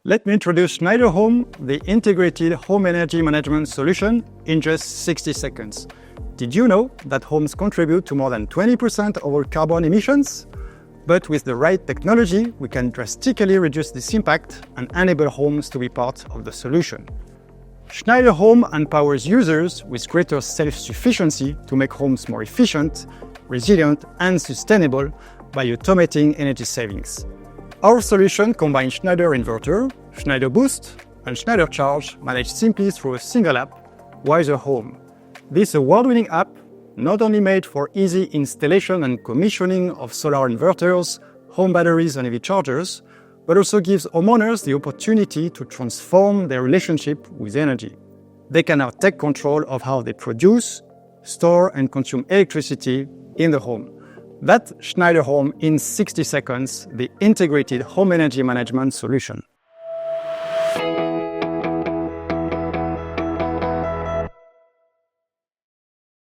Let me introduce Schneider Home, the integrated home energy management solution, in just 60 seconds. Did you know that homes contribute to more than 20% of our carbon emissions? But with the right technology, we can drastically reduce this impact and enable homes to be part of the solution. Schneider Home empowers users with greater self-sufficiency to make homes more efficient, resilient, and sustainable by automating energy savings. Our solution combines Schneider Inverter, Schneider Boost, and Schneider Charge managed simply through a single app, Wiser Home. This award-winning app, not only made for easy installation and commissioning of solar inverters, home batteries, and EV chargers, but also gives homeowners the opportunity to transform their relationship with energy. They can now take control of how they produce, store, and consume electricity in the home. That's Schneider Home in 60 seconds, the integrated home energy management solution.